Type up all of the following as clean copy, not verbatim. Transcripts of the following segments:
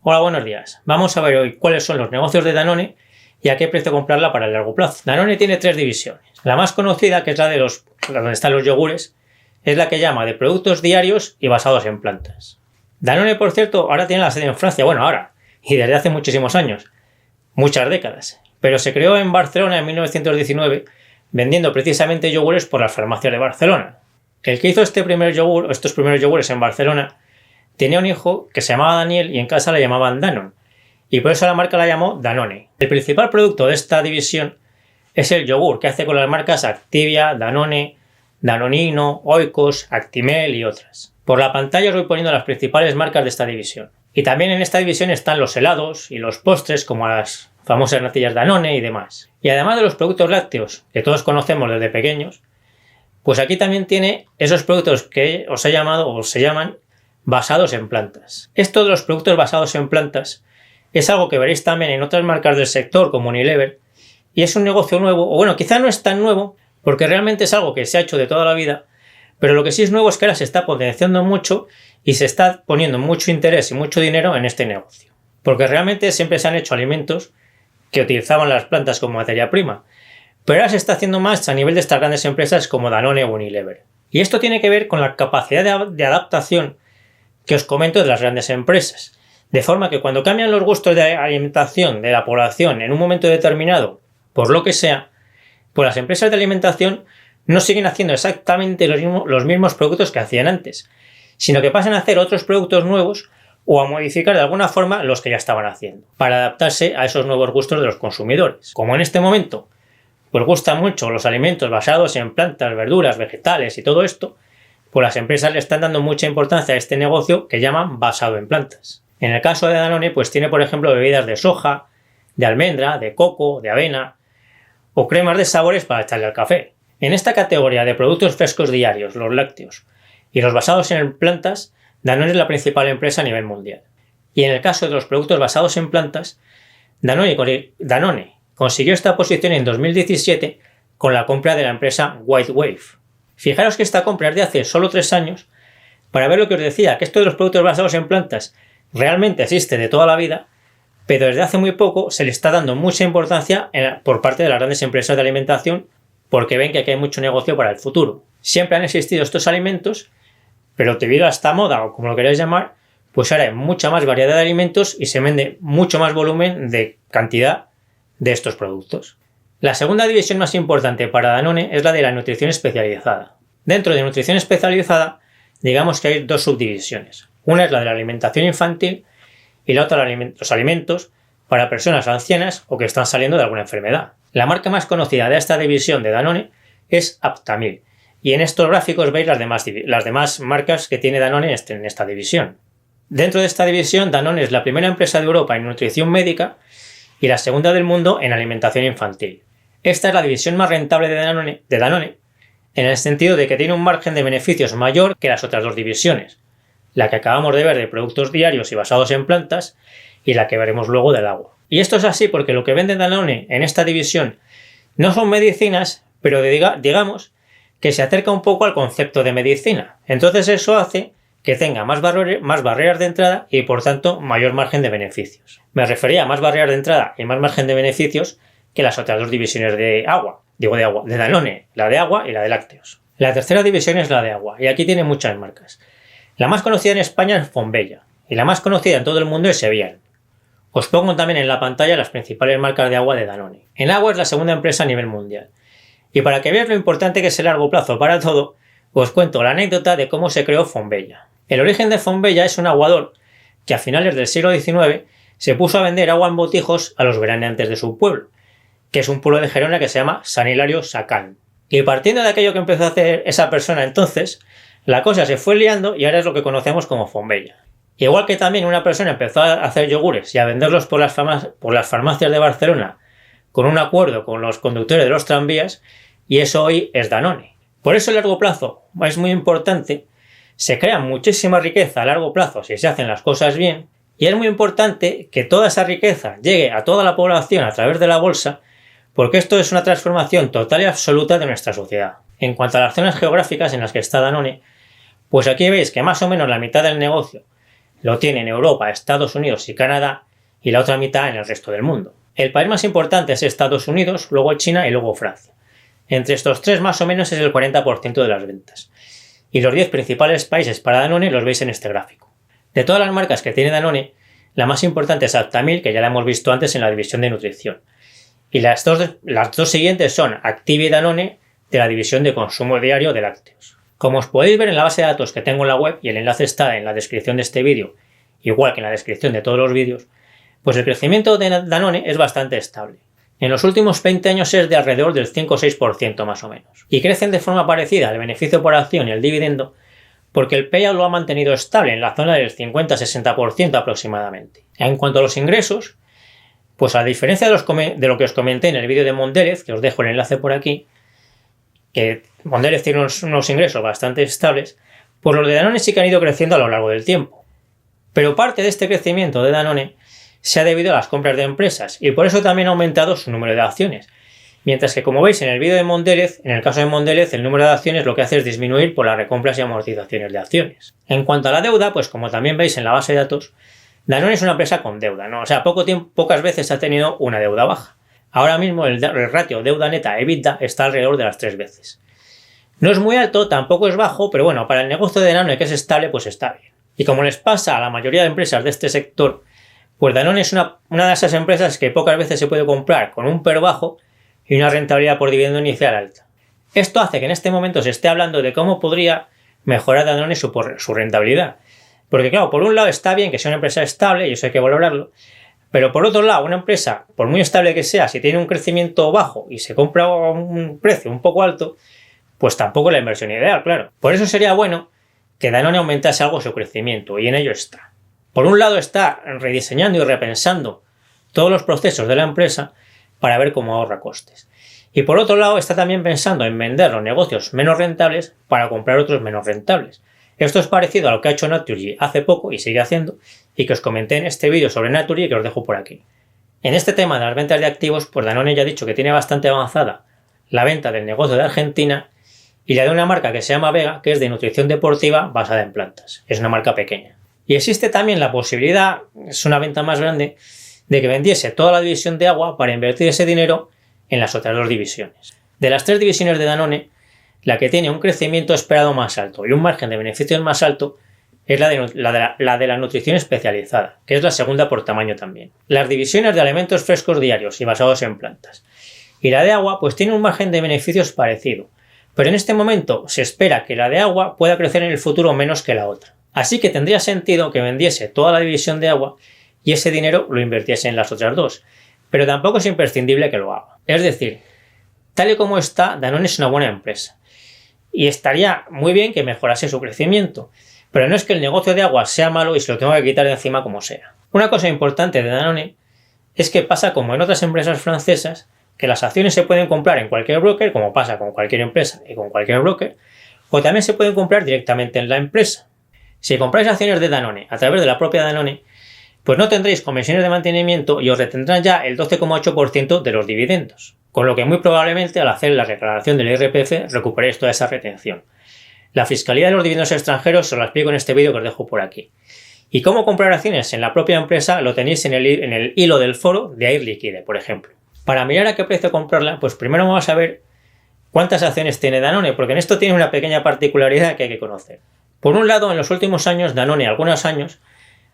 Hola, buenos días. Vamos a ver hoy cuáles son los negocios de Danone y a qué precio comprarla para el largo plazo. Danone tiene tres divisiones. La más conocida, que es la de donde están los yogures, es la que llama de productos diarios y basados en plantas. Danone, por cierto, ahora tiene la sede en Francia, y desde hace muchísimos años, muchas décadas, pero se creó en Barcelona en 1919 vendiendo precisamente yogures por las farmacias de Barcelona. El que hizo estos primeros yogures en Barcelona tenía un hijo que se llamaba Daniel y en casa le llamaban Danone, y por eso la marca la llamó Danone. El principal producto de esta división es el yogur, que hace con las marcas Activia, Danone, Danonino, Oikos, Actimel y otras. Por la pantalla os voy poniendo las principales marcas de esta división. Y también en esta división están los helados y los postres, como las famosas natillas Danone y demás. Y además de los productos lácteos, que todos conocemos desde pequeños, pues aquí también tiene esos productos que se llaman basados en plantas. Esto de los productos basados en plantas es algo que veréis también en otras marcas del sector como Unilever, y es un negocio nuevo, o bueno, quizá no es tan nuevo, porque realmente es algo que se ha hecho de toda la vida, pero lo que sí es nuevo es que ahora se está potenciando mucho y se está poniendo mucho interés y mucho dinero en este negocio. Porque realmente siempre se han hecho alimentos que utilizaban las plantas como materia prima, pero ahora se está haciendo más a nivel de estas grandes empresas como Danone o Unilever. Y esto tiene que ver con la capacidad de adaptación que os comento de las grandes empresas. De forma que cuando cambian los gustos de alimentación de la población en un momento determinado, por lo que sea, pues las empresas de alimentación no siguen haciendo exactamente los mismos productos que hacían antes, sino que pasan a hacer otros productos nuevos o a modificar de alguna forma los que ya estaban haciendo, para adaptarse a esos nuevos gustos de los consumidores. Como en este momento, pues gustan mucho los alimentos basados en plantas, verduras, vegetales y todo esto, pues las empresas le están dando mucha importancia a este negocio que llaman basado en plantas. En el caso de Danone, pues tiene por ejemplo bebidas de soja, de almendra, de coco, de avena o cremas de sabores para echarle al café. En esta categoría de productos frescos diarios, los lácteos y los basados en plantas, Danone es la principal empresa a nivel mundial. Y en el caso de los productos basados en plantas, Danone consiguió esta posición en 2017 con la compra de la empresa White Wave. Fijaros que esta compra es de hace solo 3 años, para ver lo que os decía, que esto de los productos basados en plantas realmente existe de toda la vida, pero desde hace muy poco se le está dando mucha importancia por parte de las grandes empresas de alimentación, porque ven que aquí hay mucho negocio para el futuro. Siempre han existido estos alimentos, pero debido a esta moda, o como lo queráis llamar, pues ahora hay mucha más variedad de alimentos y se vende mucho más volumen de cantidad de estos productos. La segunda división más importante para Danone es la de la nutrición especializada. Dentro de nutrición especializada, digamos que hay dos subdivisiones. Una es la de la alimentación infantil y la otra los alimentos para personas ancianas o que están saliendo de alguna enfermedad. La marca más conocida de esta división de Danone es Aptamil, y en estos gráficos veis las demás marcas que tiene Danone en esta división. Dentro de esta división, Danone es la primera empresa de Europa en nutrición médica y la segunda del mundo en alimentación infantil. Esta es la división más rentable de Danone en el sentido de que tiene un margen de beneficios mayor que las otras dos divisiones, la que acabamos de ver de productos diarios y basados en plantas y la que veremos luego del agua. Y esto es así porque lo que vende Danone en esta división no son medicinas, pero digamos que se acerca un poco al concepto de medicina. Entonces eso hace que tenga más barreras de entrada y por tanto mayor margen de beneficios. Me refería a más barreras de entrada y más margen de beneficios que las otras dos divisiones de Danone, la de agua y la de lácteos. La tercera división es la de agua y aquí tiene muchas marcas. La más conocida en España es Fonbella y la más conocida en todo el mundo es Evian. Os pongo también en la pantalla las principales marcas de agua de Danone. En agua es la segunda empresa a nivel mundial. Y para que veáis lo importante que es el largo plazo para todo, os cuento la anécdota de cómo se creó Fonbella. El origen de Fonbella es un aguador que a finales del siglo XIX se puso a vender agua en botijos a los veraneantes de su pueblo, que es un pueblo de Gerona que se llama San Hilario Sacán. Y partiendo de aquello que empezó a hacer esa persona entonces, la cosa se fue liando y ahora es lo que conocemos como Fonbella. Igual que también una persona empezó a hacer yogures y a venderlos por las farmacias de Barcelona con un acuerdo con los conductores de los tranvías, y eso hoy es Danone. Por eso a largo plazo es muy importante, se crea muchísima riqueza a largo plazo si se hacen las cosas bien, y es muy importante que toda esa riqueza llegue a toda la población a través de la bolsa, porque esto es una transformación total y absoluta de nuestra sociedad. En cuanto a las zonas geográficas en las que está Danone, pues aquí veis que más o menos la mitad del negocio lo tiene en Europa, Estados Unidos y Canadá, y la otra mitad en el resto del mundo. El país más importante es Estados Unidos, luego China y luego Francia. Entre estos tres más o menos es el 40% de las ventas. Y los 10 principales países para Danone los veis en este gráfico. De todas las marcas que tiene Danone, la más importante es Aptamil, que ya la hemos visto antes en la división de nutrición. Y las dos siguientes son Activia y Danone, de la división de consumo diario de lácteos. Como os podéis ver en la base de datos que tengo en la web, y el enlace está en la descripción de este vídeo, igual que en la descripción de todos los vídeos, pues el crecimiento de Danone es bastante estable. En los últimos 20 años es de alrededor del 5 o 6% más o menos. Y crecen de forma parecida al beneficio por acción y el dividendo, porque el payout lo ha mantenido estable en la zona del 50-60% aproximadamente. En cuanto a los ingresos, pues a diferencia de lo que os comenté en el vídeo de Mondelez, que os dejo el enlace por aquí, que Mondelez tiene unos ingresos bastante estables, pues los de Danone sí que han ido creciendo a lo largo del tiempo. Pero parte de este crecimiento de Danone se ha debido a las compras de empresas y por eso también ha aumentado su número de acciones. Mientras que, como veis en el vídeo de Mondelez, en el caso de Mondelez el número de acciones lo que hace es disminuir por las recompras y amortizaciones de acciones. En cuanto a la deuda, pues como también veis en la base de datos, Danone es una empresa con deuda, ¿no? O sea, pocas veces ha tenido una deuda baja. Ahora mismo el ratio deuda neta EBITDA está alrededor de las 3 veces. No es muy alto, tampoco es bajo, pero bueno, para el negocio de Danone, que es estable, pues está bien. Y como les pasa a la mayoría de empresas de este sector, pues Danone es una de esas empresas que pocas veces se puede comprar con un PER bajo y una rentabilidad por dividendo inicial alta. Esto hace que en este momento se esté hablando de cómo podría mejorar Danone su rentabilidad. Porque claro, por un lado está bien que sea una empresa estable, y eso hay que valorarlo, pero por otro lado, una empresa, por muy estable que sea, si tiene un crecimiento bajo y se compra a un precio un poco alto, pues tampoco es la inversión ideal, claro. Por eso sería bueno que Danone aumentase algo su crecimiento, y en ello está. Por un lado está rediseñando y repensando todos los procesos de la empresa para ver cómo ahorra costes. Y por otro lado está también pensando en vender los negocios menos rentables para comprar otros menos rentables. Esto es parecido a lo que ha hecho Naturgy hace poco y sigue haciendo, y que os comenté en este vídeo sobre Naturgy que os dejo por aquí. En este tema de las ventas de activos, pues Danone ya ha dicho que tiene bastante avanzada la venta del negocio de Argentina y la de una marca que se llama Vega, que es de nutrición deportiva basada en plantas. Es una marca pequeña. Y existe también la posibilidad, es una venta más grande, de que vendiese toda la división de agua para invertir ese dinero en las otras 2 divisiones. De las 3 divisiones de Danone, la que tiene un crecimiento esperado más alto y un margen de beneficios más alto es la de la nutrición especializada, que es la segunda por tamaño también. Las divisiones de alimentos frescos diarios y basados en plantas. Y la de agua pues tiene un margen de beneficios parecido, pero en este momento se espera que la de agua pueda crecer en el futuro menos que la otra. Así que tendría sentido que vendiese toda la división de agua y ese dinero lo invirtiese en las otras 2, pero tampoco es imprescindible que lo haga. Es decir, tal y como está, Danone es una buena empresa. Y estaría muy bien que mejorase su crecimiento, pero no es que el negocio de agua sea malo y se lo tenga que quitar de encima como sea. Una cosa importante de Danone es que pasa como en otras empresas francesas, que las acciones se pueden comprar en cualquier broker, como pasa con cualquier empresa y con cualquier broker, o también se pueden comprar directamente en la empresa. Si compráis acciones de Danone a través de la propia Danone, pues no tendréis comisiones de mantenimiento y os retendrán ya el 12,8% de los dividendos, con lo que muy probablemente al hacer la declaración del IRPF recuperéis toda esa retención. La fiscalidad de los dividendos extranjeros os la explico en este vídeo que os dejo por aquí. Y cómo comprar acciones en la propia empresa lo tenéis en el hilo del foro de Air Liquide, por ejemplo. Para mirar a qué precio comprarla, pues primero vamos a ver cuántas acciones tiene Danone, porque en esto tiene una pequeña particularidad que hay que conocer. Por un lado, en los últimos años, Danone, algunos años,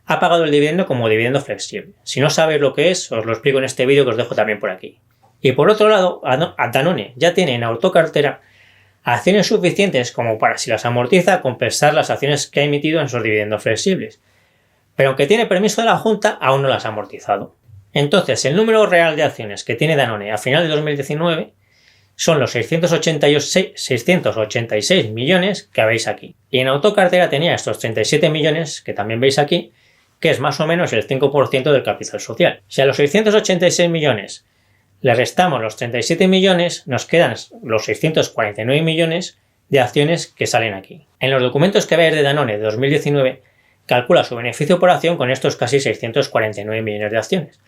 ha pagado el dividendo como dividendo flexible. Si no sabéis lo que es, os lo explico en este vídeo que os dejo también por aquí. Y por otro lado, Danone ya tiene en autocartera acciones suficientes como para, si las amortiza, compensar las acciones que ha emitido en sus dividendos flexibles. Pero aunque tiene permiso de la Junta, aún no las ha amortizado. Entonces, el número real de acciones que tiene Danone a final de 2019 son los 686 millones que veis aquí. Y en autocartera tenía estos 37 millones que también veis aquí, que es más o menos el 5% del capital social. Si a los 686 millones le restamos los 37 millones, nos quedan los 649 millones de acciones que salen aquí. En los documentos que veis de Danone de 2019, calcula su beneficio por acción con estos casi 649 millones de acciones.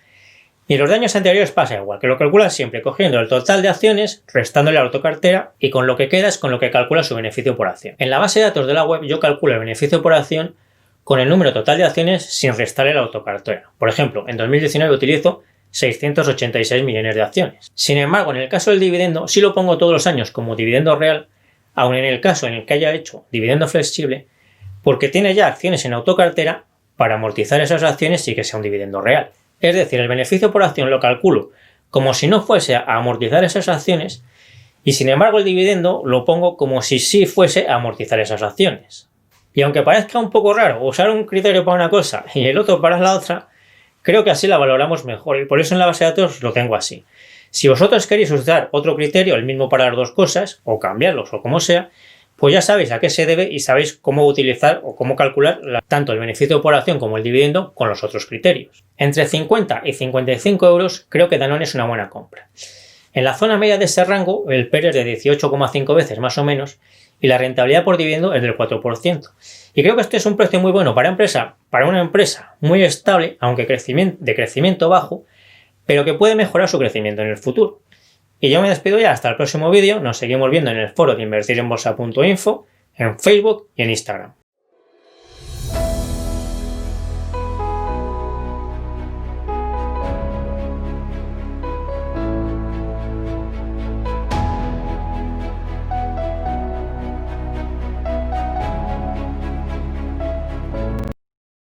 Y en los de años anteriores pasa igual, que lo calcula siempre cogiendo el total de acciones, restándole a la autocartera y con lo que queda es con lo que calcula su beneficio por acción. En la base de datos de la web yo calculo el beneficio por acción con el número total de acciones sin restarle la autocartera. Por ejemplo, en 2019 utilizo 686 millones de acciones. Sin embargo, en el caso del dividendo, sí lo pongo todos los años como dividendo real, aun en el caso en el que haya hecho dividendo flexible, porque tiene ya acciones en autocartera para amortizar esas acciones y que sea un dividendo real. Es decir, el beneficio por acción lo calculo como si no fuese a amortizar esas acciones y sin embargo el dividendo lo pongo como si sí fuese a amortizar esas acciones. Y aunque parezca un poco raro usar un criterio para una cosa y el otro para la otra, creo que así la valoramos mejor y por eso en la base de datos lo tengo así. Si vosotros queréis usar otro criterio, el mismo para las dos cosas, o cambiarlos o como sea, pues ya sabéis a qué se debe y sabéis cómo utilizar o cómo calcular tanto el beneficio por acción como el dividendo con los otros criterios. Entre 50 y 55 euros creo que Danone es una buena compra. En la zona media de ese rango, el PER es de 18,5 veces más o menos y la rentabilidad por dividendo es del 4%. Y creo que este es un precio muy bueno para una empresa muy estable, aunque de crecimiento bajo, pero que puede mejorar su crecimiento en el futuro. Y yo me despido ya hasta el próximo vídeo, nos seguimos viendo en el foro de invertirenbolsa.info, en Facebook y en Instagram.